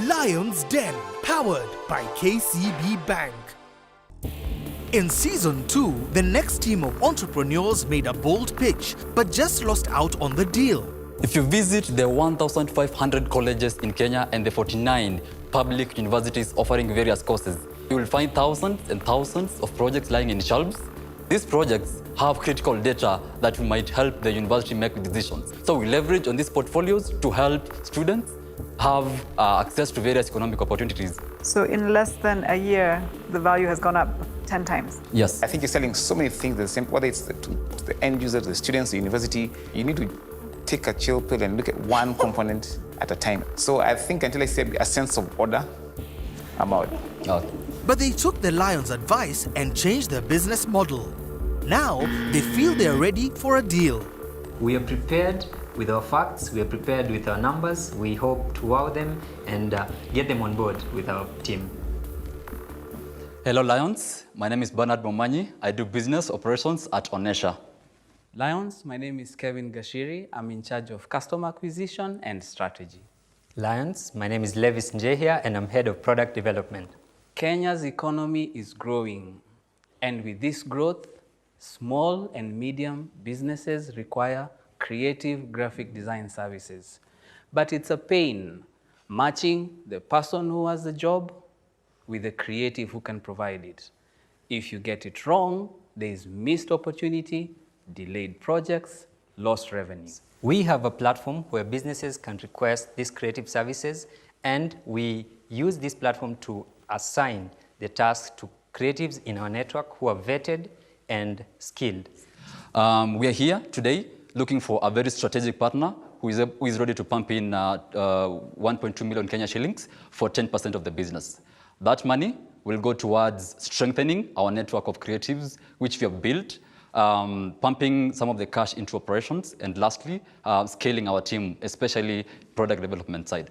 Lion's Den, powered by KCB Bank. In Season 2, the next team of entrepreneurs made a bold pitch, but just lost out on the deal. If you visit the 1,500 colleges in Kenya and the 49 public universities offering various courses, you will find thousands and thousands of projects lying in shelves. These projects have critical data that might help the university make decisions. So we leverage on these portfolios to help students have access to various economic opportunities. So in less than a year, the value has gone up 10 times. Yes. I think you're selling so many things the same, whether it's to the end user, the students, the university. You need to take a chill pill and look at one component at a time. So I think until I see a sense of order, I'm out. But they took the Lions' advice and changed their business model. Now, they feel they're ready for a deal. We are prepared with our facts, we are prepared with our numbers. We hope to wow them and get them on board with our team. Hello Lions, my name is Bernard Momanyi. I do business operations at ONESHA. Lions, my name is Kevin Gashiri. I'm in charge of customer acquisition and strategy. Lions, my name is Levis Njehia and I'm head of product development. Kenya's economy is growing, and with this growth, small and medium businesses require creative graphic design services. But it's a pain matching the person who has the job with the creative who can provide it. If you get it wrong, there is missed opportunity, delayed projects, lost revenue. We have a platform where businesses can request these creative services, and we use this platform to assign the tasks to creatives in our network who are vetted and skilled. We are here today looking for a very strategic partner who is ready to pump in 1.2 million Kenya shillings for 10% of the business. That money will go towards strengthening our network of creatives, which we have built, pumping some of the cash into operations, and lastly, scaling our team, especially product development side.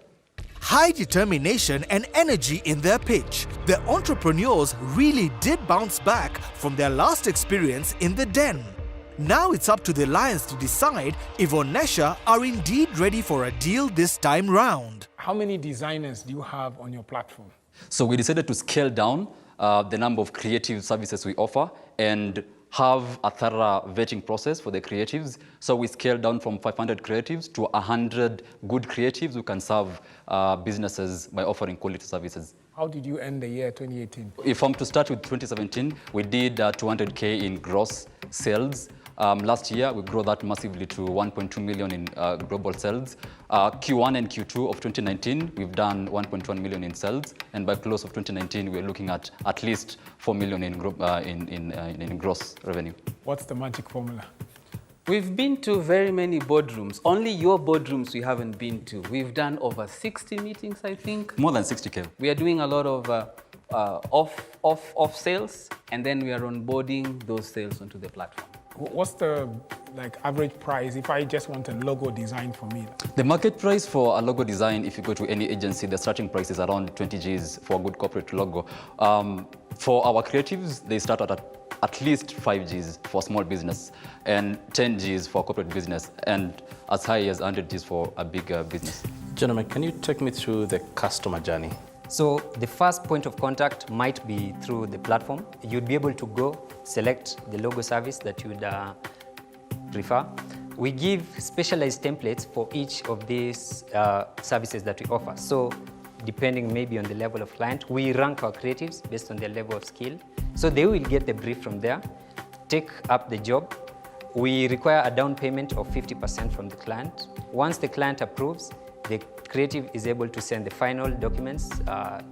High determination and energy in their pitch, the entrepreneurs really did bounce back from their last experience in the den. Now it's up to the Lions to decide if ONESHA are indeed ready for a deal this time round. How many designers do you have on your platform? So we decided to scale down the number of creative services we offer and have a thorough vetting process for the creatives. So we scaled down from 500 creatives to 100 good creatives who can serve businesses by offering quality services. How did you end the year 2018? If I'm to start with 2017, we did 200K in gross sales. Last year, we grew that massively to 1.2 million in global sales. Q1 and Q2 of 2019, we've done 1.1 million in sales. And by close of 2019, we're looking at least 4 million in gross revenue. What's the magic formula? We've been to very many boardrooms. Only your boardrooms we haven't been to. We've done over 60 meetings, I think. More than 60K. We are doing a lot of off sales, and then we are onboarding those sales onto the platform. What's the average price if I just want a logo design for me? The market price for a logo design, if you go to any agency, the starting price is around 20 Gs for a good corporate logo. For our creatives, they start at least 5 Gs for small business and 10 Gs for corporate business, and as high as 100 Gs for a big business. Gentlemen, can you take me through the customer journey? So the first point of contact might be through the platform. You'd be able to go select the logo service that you'd prefer. We give specialized templates for each of these services that we offer. So depending maybe on the level of client, we rank our creatives based on their level of skill. So they will get the brief from there, take up the job. We require a down payment of 50% from the client. Once the client approves, the creative is able to send the final documents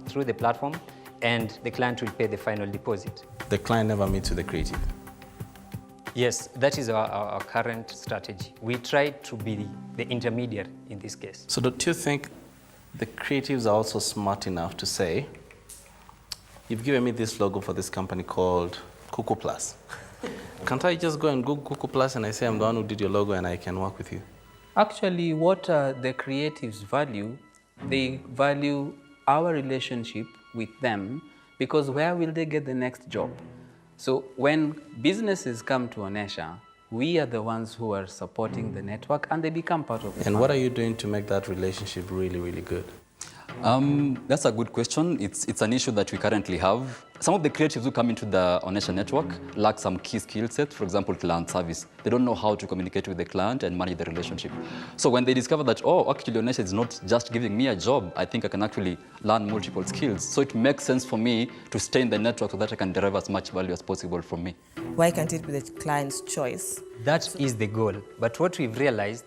through the platform, and the client will pay the final deposit. The client never meets with the creative? Yes, that is our current strategy. We try to be the intermediary in this case. So don't you think the creatives are also smart enough to say, you've given me this logo for this company called Cuckoo Plus. Can't I just go and Google Cuckoo Plus and I say I'm the one who did your logo and I can work with you? Actually, what the creatives value, they value our relationship with them, because where will they get the next job? So when businesses come to ONESHA, we are the ones who are supporting the network, and they become part of it. And what are you doing to make that relationship really, really good? That's a good question. It's an issue that we currently have. Some of the creatives who come into the ONESHA network lack some key skill sets, for example, client service. They don't know how to communicate with the client and manage the relationship. So when they discover that, oh, actually ONESHA is not just giving me a job, I think I can actually learn multiple skills. So it makes sense for me to stay in the network so that I can derive as much value as possible from me. Why can't it be the client's choice? That is the goal. But what we've realized,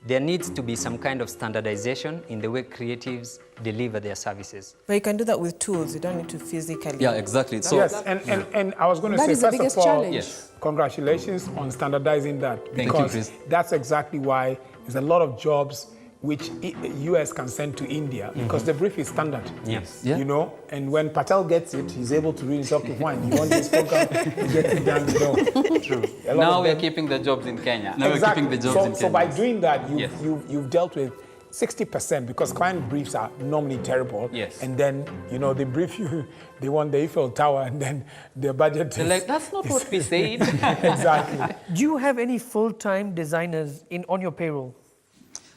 there needs to be some kind of standardization in the way creatives deliver their services. But you can do that with tools. You don't need to physically. Yeah, exactly. So, Yes, and I was going to That say, is the first of biggest all, challenge. Yes. congratulations on standardizing that. Thank you, Because Chris. that's exactly why there's a lot of jobs which US can send to India because the brief is standard. Yes. Yeah. You know, and when Patel gets it, he's able to really talk to fine. You want this program, you get it down the door. True. A lot Now of we're them- keeping the jobs in Kenya. Now we're keeping the jobs in So Kenya. by doing that, Yes. you've dealt with 60% because client briefs are normally terrible. Yes. And then, you know, they brief you, they want the Eiffel Tower, and then their budget They're is... like, that's not what we said. Exactly. Do you have any full-time designers on your payroll?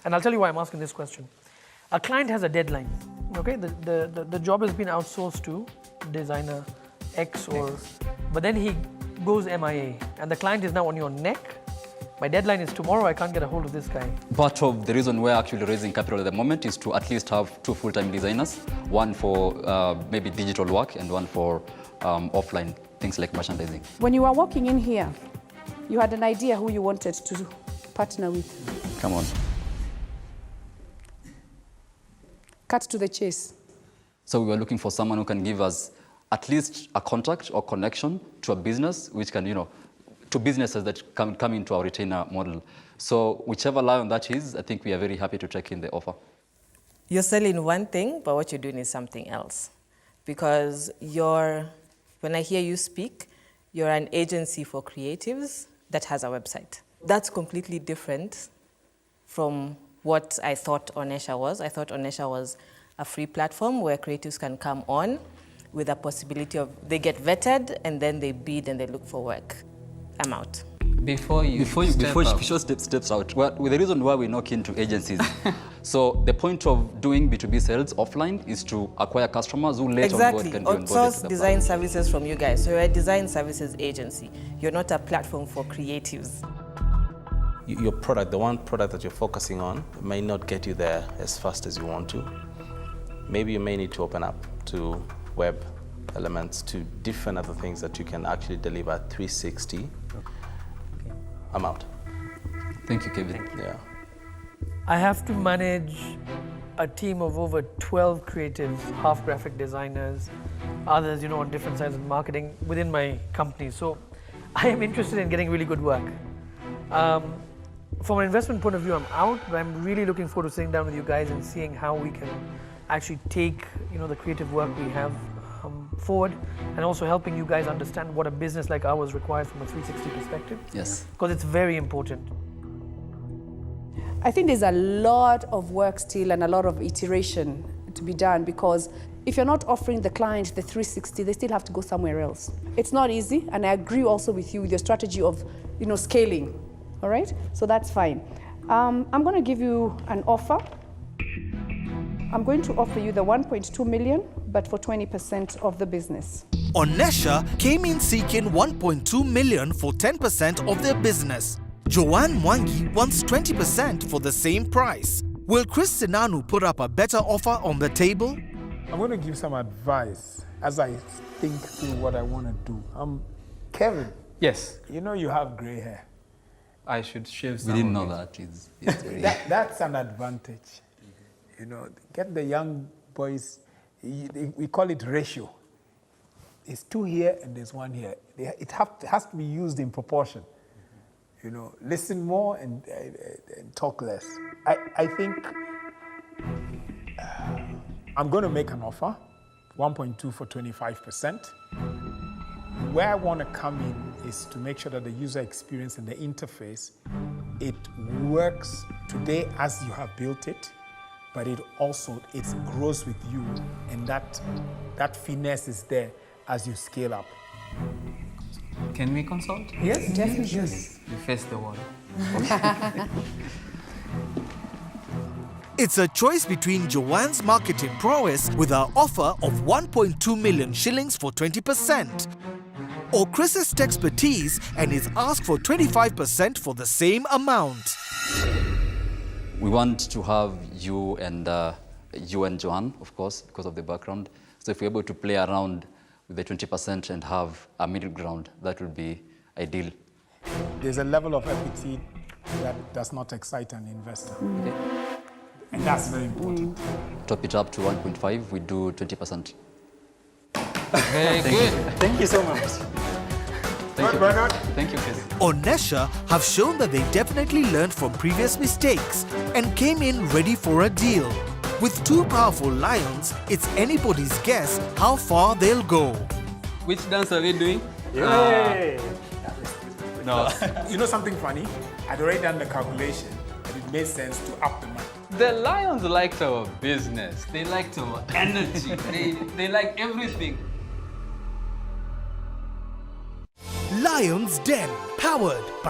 And I'll tell you why I'm asking this question. A client has a deadline, okay? The job has been outsourced to designer X but then he goes MIA and the client is now on your neck. My deadline is tomorrow, I can't get a hold of this guy. part of the reason we're actually raising capital at the moment is to at least have 2 full-time designers, one for maybe digital work and one for offline things like merchandising. When you were walking in here, you had an idea who you wanted to partner with. Come on. Cut to the chase. So we were looking for someone who can give us at least a contact or connection to a business, which can, you know, to businesses that can come into our retainer model. So whichever lion that is, I think we are very happy to take in the offer. You're selling one thing, but what you're doing is something else. Because when I hear you speak, you're an agency for creatives that has a website. That's completely different from what I thought ONESHA was. I thought ONESHA was a free platform where creatives can come on with a possibility of, they get vetted and then they bid and they look for work. I'm out. Before steps out, well, the reason why we're not keen to agencies, so the point of doing B2B sales offline is to acquire customers who later Exactly. can be onboarded Outsource to the design platform. services from you guys. So you're a design services agency. You're not a platform for creatives. Your product, the one product that you're focusing on, may not get you there as fast as you want to. Maybe you may need to open up to web elements, to different other things that you can actually deliver 360. I'm out. Thank you, Kevin. Yeah. I have to manage a team of over 12 creatives, half graphic designers, others, you know, on different sides of marketing within my company. So I am interested in getting really good work. From an investment point of view, I'm out, but I'm really looking forward to sitting down with you guys and seeing how we can actually take, you know, the creative work we have forward, and also helping you guys understand what a business like ours requires from a 360 perspective. Yes. Because it's very important. I think there's a lot of work still and a lot of iteration to be done, because if you're not offering the client the 360, they still have to go somewhere else. It's not easy, and I agree also with you with your strategy of, you know, scaling. All right, so that's fine. I'm going to give you an offer. I'm going to offer you the 1.2 million, but for 20% of the business. ONESHA came in seeking 1.2 million for 10% of their business. Joanne Mwangi wants 20% for the same price. Will Chris Sinanu put up a better offer on the table? I'm going to give some advice as I think through what I want to do. Kevin, Yes, you know you have gray hair. I should shave some We didn't of know it. that. It's very... That's an advantage. You know, get the young boys, we call it ratio. It's 2 here and there's 1 here. It has to be used in proportion. You know, listen more and talk less. I think I'm going to make an offer, 1.2 for 25%. Where I want to come in is to make sure that the user experience and the interface, it works today as you have built it, but it grows with you, and that finesse is there as you scale up. Can we consult? Yes, Definitely. Yes. We face the wall. It's a choice between Joanne's marketing prowess with our offer of 1.2 million shillings for 20%, or Chris's expertise and his ask for 25% for the same amount. We want to have you and Joanne, of course, because of the background. So if we're able to play around with the 20% and have a middle ground, that would be ideal. There's a level of equity that does not excite an investor. Okay. And that's very important. Top it up to 1.5, we do 20%. Very good. Thank you so much. Thank you. Bernard. Thank you, Chris. ONESHA have shown that they definitely learned from previous mistakes and came in ready for a deal. With two powerful lions, it's anybody's guess how far they'll go. Which dance are we doing? Yay! No. You know something funny? I'd already done the calculation and it made sense to up the money. The lions liked our business. They liked our energy. they like everything. Lion's Den, powered by